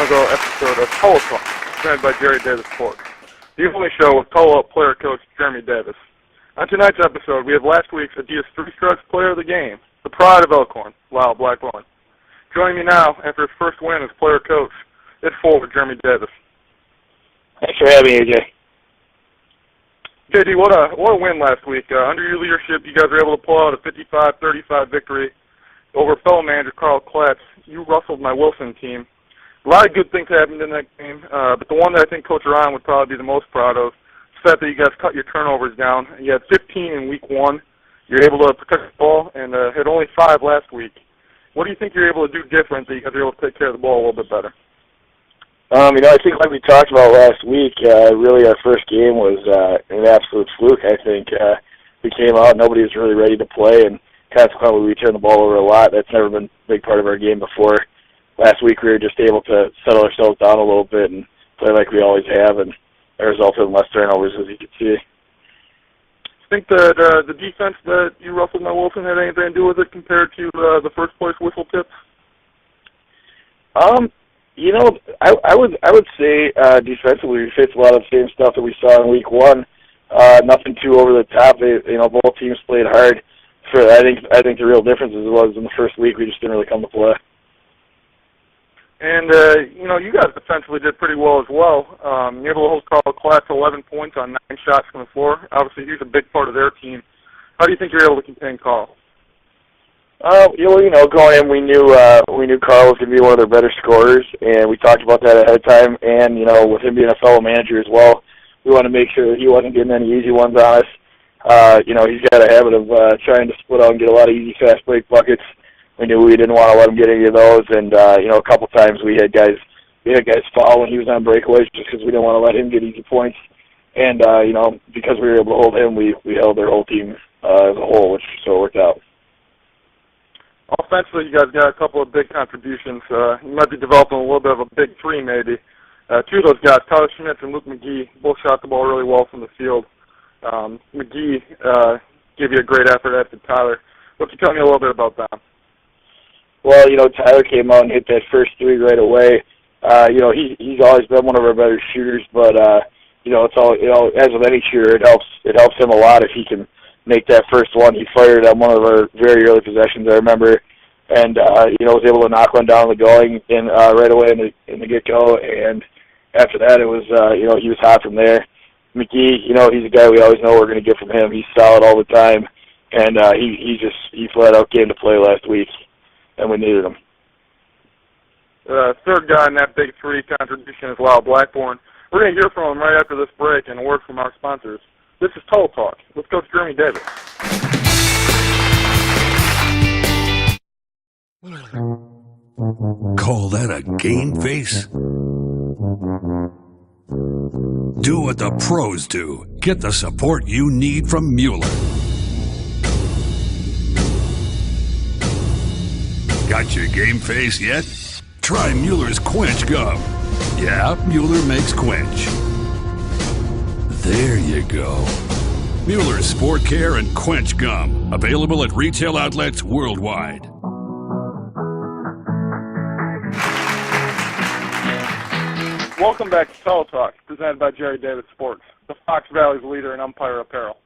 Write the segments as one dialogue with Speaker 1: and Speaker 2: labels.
Speaker 1: inaugural episode of Colo Talk, presented by Jerry Davis Sports, the only show with Colo player coach Jeremy Davis. On tonight's episode, we have last week's Adidas Three Strikes Player of the Game, the pride of Elkhorn, Lyle Blackburn. Joining me now after his first win as player coach is forward Jeremy Davis.
Speaker 2: Thanks for having me, AJ.
Speaker 1: JD, what a win last week. Under your leadership, you guys were able to pull out a 55-35 victory over fellow manager Carl Klatz. You rustled my Wilson team. A lot of good things happened in that game, but the one that I think Coach Ryan would probably be the most proud of is the fact that you guys cut your turnovers down. You had 15 in week one. You're able to protect the ball and had only 5 last week. What do you think you're able to do different that you guys are able to take care of the ball a little bit better?
Speaker 2: I think like we talked about last week, really our first game was an absolute fluke. I think we came out, nobody was really ready to play, and consequently we turned the ball over a lot. That's never been a big part of our game before. Last week we were just able to settle ourselves down a little bit and play like we always have, and that resulted in less turnovers, as you can see.
Speaker 1: I think the defense that you rustled my Wilson had anything to do with it compared to the first place whistle tips?
Speaker 2: I would say defensively we faced a lot of the same stuff that we saw in week one. Nothing too over the top. Both teams played hard. I think the real difference was in the first week we just didn't really come to play.
Speaker 1: And you guys defensively did pretty well as well. You're able to hold Carl Klatz to 11 points on 9 shots from the floor. Obviously, he's a big part of their team. How do you think you're able to contain Carl?
Speaker 2: Going in, we knew Carl was going to be one of their better scorers, and we talked about that ahead of time. And with him being a fellow manager as well, we want to make sure that he wasn't getting any easy ones on us. He's got a habit of trying to split out and get a lot of easy fast break buckets. We knew we didn't want to let him get any of those, and a couple times we had guys foul when he was on breakaways just because we didn't want to let him get easy points. And because we were able to hold him, we held their whole team as a whole, which so worked out.
Speaker 1: Offensively, you guys got a couple of big contributions. You might be developing a little bit of a big three, maybe. 2 of those guys, Tyler Schmitz and Luke McGee, both shot the ball really well from the field. McGee gave you a great effort after Tyler. What can you tell me a little bit about that?
Speaker 2: Well, Tyler came out and hit that first 3 right away. He's always been one of our better shooters, but it's all as with any shooter, it helps him a lot if he can make that first one. He fired on one of our very early possessions, I remember, and was able to knock one down the going in right away in the get-go. And after that, it was he was hot from there. McGee, he's a guy we always know we're going to get from him. He's solid all the time, and he flat out came to play last week, and we needed him.
Speaker 1: Third guy in that big 3 contribution is Lyle Blackburn. We're going to hear from him right after this break and a word from our sponsors. This is Colo Talk. Let's go to Jeremy Davis.
Speaker 3: Call that a game face? Do what the pros do. Get the support you need from Mueller. Got your game face yet? Try Mueller's Quench Gum. Yeah, Mueller makes Quench. There you go. Mueller's Sport Care and Quench Gum. Available at retail outlets worldwide.
Speaker 1: Welcome back to Colo Talk, presented by Jerry Davis Sports, the Fox Valley's leader in umpire apparel.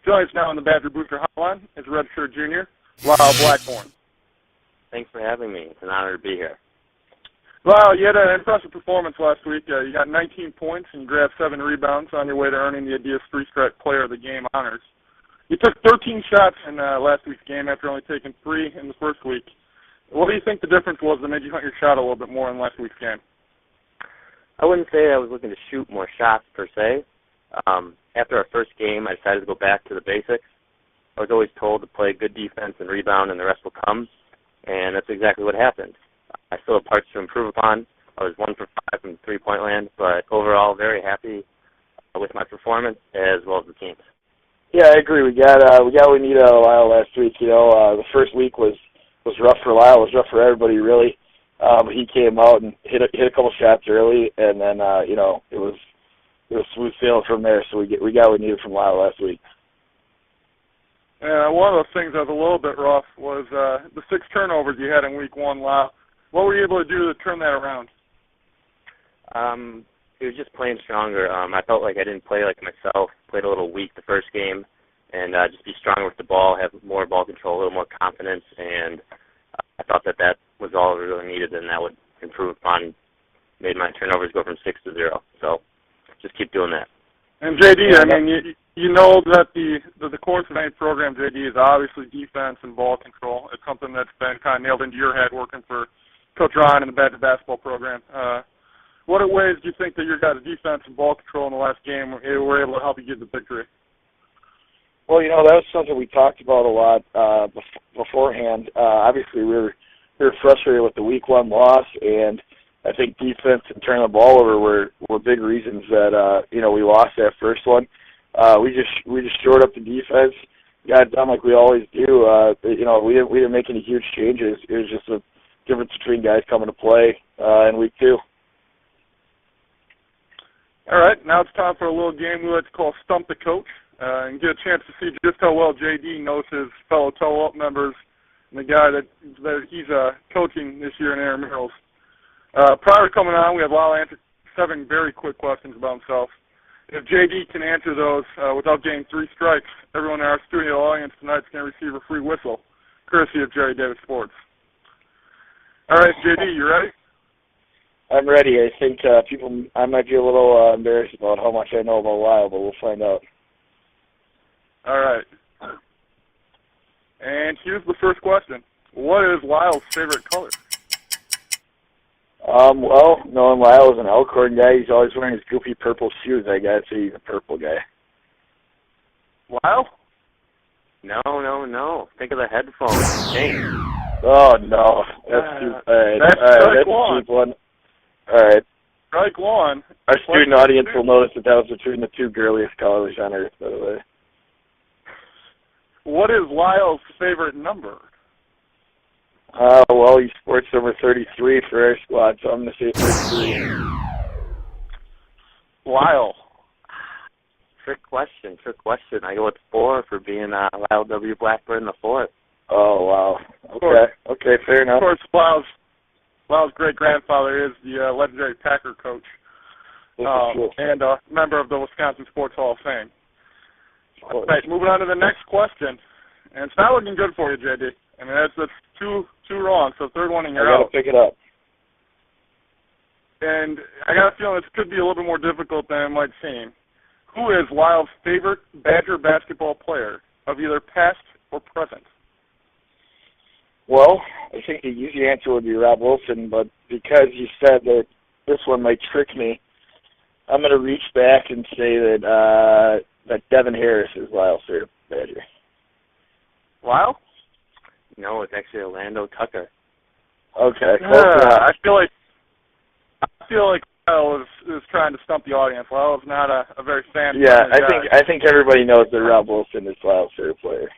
Speaker 1: Joining us now on the Badger Booster Hotline is redshirt junior, Lyle Blackburn.
Speaker 4: Thanks for having me. It's an honor to be here.
Speaker 1: Lyle, you had an impressive performance last week. You got 19 points and you grabbed 7 rebounds on your way to earning the Adidas Three-Strike Player of the Game honors. You took 13 shots in last week's game after only taking 3 in the first week. What do you think the difference was that made you hunt your shot a little bit more in last week's game?
Speaker 4: I wouldn't say I was looking to shoot more shots per se. After our first game, I decided to go back to the basics. I was always told to play good defense and rebound and the rest will come, and that's exactly what happened. I still have parts to improve upon. I was 1 for 5 from three-point land, but overall very happy with my performance as well as the team's.
Speaker 2: Yeah, I agree. We got what we needed out of Lyle last week. The first week was rough for Lyle. It was rough for everybody, really. He came out and hit a couple shots early, and then it was smooth sailing from there. So we got what we needed from Lyle last week.
Speaker 1: One of those things that was a little bit rough was the 6 turnovers you had in week 1, Lyle. What were you able to do to turn that around?
Speaker 4: It was just playing stronger. I felt like I didn't play like myself. Played a little weak the first game, and just be stronger with the ball, have more ball control, a little more confidence, and I thought that was all we really needed, and that would improve upon, made my turnovers go from 6 to 0. So just keep doing that.
Speaker 1: And JD, I mean, you know that the course of any program, JD, is obviously defense and ball control. It's something that's been kind of nailed into your head working for Coach Ryan and the Badger basketball program. What ways do you think that your guys' defense and ball control in the last game were able to help you get the victory?
Speaker 2: Well, you know, that was something we talked about a lot beforehand. Obviously, we were frustrated with the Week 1 loss, and I think defense and turning the ball over were big reasons that you know, we lost that first one. We just shored up the defense, got it done like we always do. You know, we didn't make any huge changes. It was just a difference between guys coming to play in Week 2.
Speaker 1: All right, now it's time for a little game we like to call Stump the Coach, and get a chance to see just how well JD knows his fellow toe-up members and the guy that he's coaching this year in intramurals. Prior to coming on, we have Lyle answer 7 very quick questions about himself. If JD can answer those without getting 3 strikes, everyone in our studio audience tonight is going to receive a free whistle, courtesy of Jerry Davis Sports. All right, JD, you ready?
Speaker 2: I'm ready. I think I might be a little embarrassed about how much I know about Lyle, but we'll find out.
Speaker 1: All right. And here's the first question. What is Lyle's favorite color?
Speaker 2: Well, knowing Lyle is an Elkhorn guy, he's always wearing his goofy purple shoes. I gotta say he's a purple guy.
Speaker 1: Lyle?
Speaker 4: No. Think of the headphones. Dang.
Speaker 2: Oh, no. That's too bad.
Speaker 1: That's
Speaker 2: a cheap one. All right.
Speaker 1: Strike one.
Speaker 2: Our student audience will notice that was between the 2 girliest colors on earth, by the way.
Speaker 1: What is Lyle's favorite number?
Speaker 2: Well, he sports number 33 for our squad, so I'm going to say 33.
Speaker 1: Lyle.
Speaker 4: Trick question. I go with 4 for being Lyle W. Blackburn the 4th.
Speaker 2: Oh, wow. Okay, fair enough.
Speaker 1: Of course, Lyle's great-grandfather is the legendary Packer coach and a member of the Wisconsin Sports Hall of Fame. All right, moving on to the next question. And it's not looking good for you, JD. I mean, that's two wrong, so third one and you're out.
Speaker 2: I got to pick it up.
Speaker 1: And I got a feeling this could be a little bit more difficult than it might seem. Who is Lyle's favorite Badger basketball player of either past or present?
Speaker 2: Well, I think the easy answer would be Rob Wilson, but because you said that this one might trick me, I'm going to reach back and say that Devin Harris is Lyle's favorite Badger.
Speaker 1: Lyle?
Speaker 4: No, it's actually Orlando Tucker.
Speaker 2: Okay.
Speaker 1: I feel like Lyle is trying to stump the audience. Lyle is not a very fan.
Speaker 2: Yeah, I think everybody knows that Rob Wilson is Lyle's favorite player.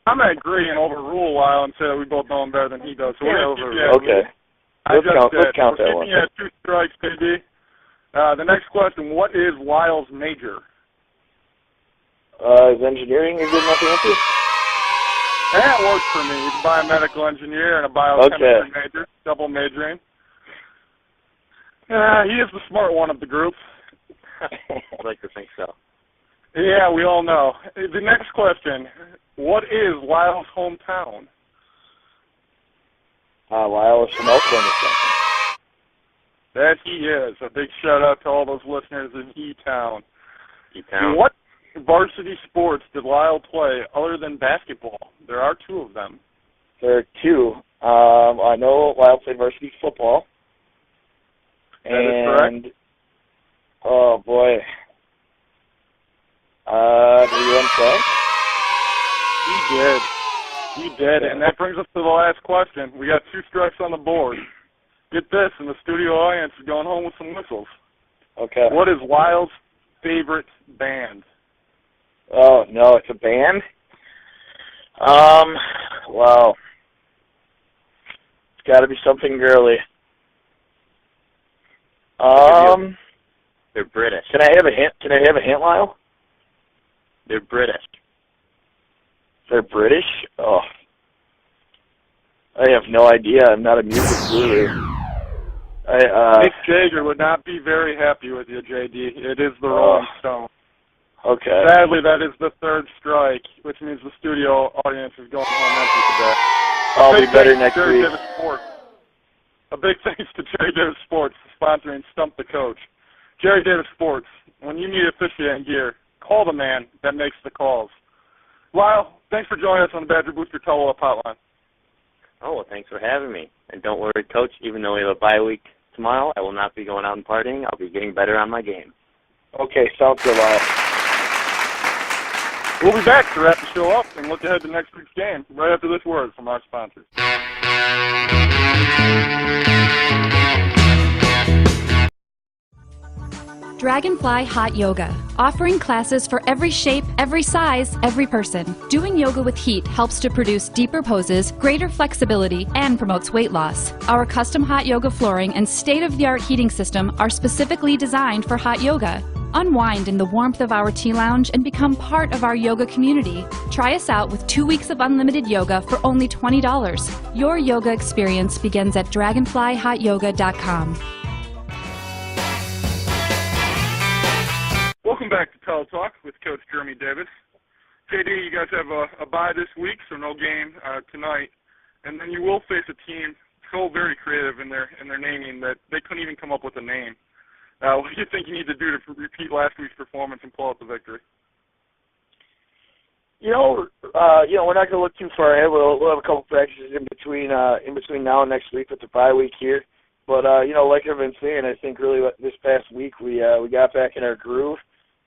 Speaker 1: I'm going to agree and overrule Lyle and say that we both know him better than he does. So
Speaker 2: okay. Let's count that one.
Speaker 1: We're keeping you at 2 strikes, baby. The next question, what is Lyle's major?
Speaker 2: Is engineering a good enough answer?
Speaker 1: That works for me. He's a biomedical engineer and a biochemistry major, double majoring. He is the smart one of the group.
Speaker 4: I'd like to think so.
Speaker 1: Yeah, we all know. The next question, what is Lyle's hometown?
Speaker 2: Lyle is from Elkhorn, Wisconsin.
Speaker 1: That he is. A big shout-out to all those listeners in E-Town.
Speaker 4: E-Town.
Speaker 1: What varsity sports did Lyle play other than basketball? There are 2 of them.
Speaker 2: There are 2. I know Lyle played varsity football.
Speaker 1: That is correct.
Speaker 2: Oh, boy. Did he run track?
Speaker 1: He did, and that brings us to the last question. We got 2 strikes on the board. Get this, and the studio audience is going home with some whistles.
Speaker 2: Okay.
Speaker 1: What is Lyle's favorite band?
Speaker 2: Oh, no, it's a band? Wow. It's got to be something girly.
Speaker 4: They're British.
Speaker 2: Can I have a hint, Lyle?
Speaker 4: They're British.
Speaker 2: They're British? Oh. I have no idea. I'm not a music guru.
Speaker 1: Mick Jagger would not be very happy with you, JD. It is the Rolling Stone.
Speaker 2: Okay.
Speaker 1: Sadly, that is the third strike, which means the studio audience is going home empty today.
Speaker 2: I'll be better next week.
Speaker 1: A big thanks to Jerry Davis Sports for sponsoring Stump the Coach. Jerry Davis Sports, when you need officiating gear, call the man that makes the calls. Lyle, thanks for joining us on the Badger Booster Tell-Up Hotline.
Speaker 4: Oh, well, thanks for having me. And don't worry, Coach, even though we have a bye week tomorrow, I will not be going out and partying. I'll be getting better on my game.
Speaker 2: Okay, sounds good, Lyle.
Speaker 1: We'll be back to wrap the show up and look ahead to next week's game right after this word from our sponsors.
Speaker 5: Dragonfly Hot Yoga, offering classes for every shape, every size, every person. Doing yoga with heat helps to produce deeper poses, greater flexibility, and promotes weight loss. Our custom hot yoga flooring and state-of-the-art heating system are specifically designed for hot yoga. Unwind in the warmth of our tea lounge and become part of our yoga community. Try us out with 2 weeks of unlimited yoga for only $20. Your yoga experience begins at dragonflyhotyoga.com.
Speaker 1: Welcome back to Tell Talk with Coach Jeremy Davis. JD, you guys have a bye this week, so no game tonight. And then you will face a team so very creative in their naming that they couldn't even come up with a name. What do you think you need to do to repeat last week's performance and pull out the victory?
Speaker 2: We're not going to look too far ahead. We'll have a couple practices in between now and next week with the bye week here. But like I've been saying, I think really this past week we got back in our groove,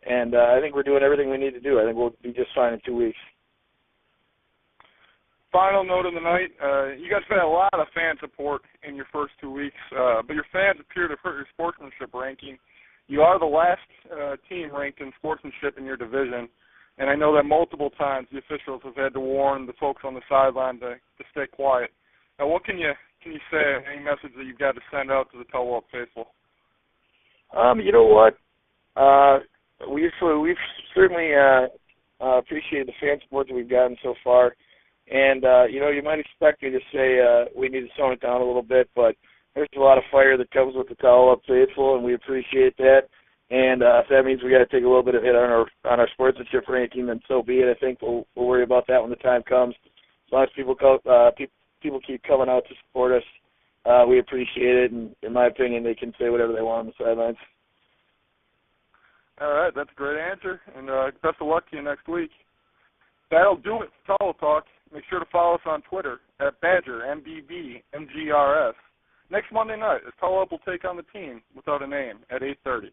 Speaker 2: and I think we're doing everything we need to do. I think we'll be just fine in 2 weeks.
Speaker 1: Final note of the night, you guys had a lot of fan support in your first 2 weeks, but your fans appear to hurt your sportsmanship ranking. You are the last team ranked in sportsmanship in your division, and I know that multiple times the officials have had to warn the folks on the sideline to stay quiet. Now, what can you say, any message that you've got to send out to the Tell-Up faithful?
Speaker 2: You know what? We've certainly appreciated the fan support that we've gotten so far. And, you might expect me to say we need to tone it down a little bit, but there's a lot of fire that comes with the Tell-Up faithful, and we appreciate that. And if that means we got to take a little bit of hit on our sportsmanship ranking, then so be it. I think we'll worry about that when the time comes. As long as people keep coming out to support us, we appreciate it. And in my opinion, they can say whatever they want on the sidelines.
Speaker 1: All right, that's a great answer, and best of luck to you next week. That'll do it for Tell Talk. Make sure to follow us on Twitter at Badger, MBB, MGRS. Next Monday night, Tell-Up will take on the team without a name at 8:30.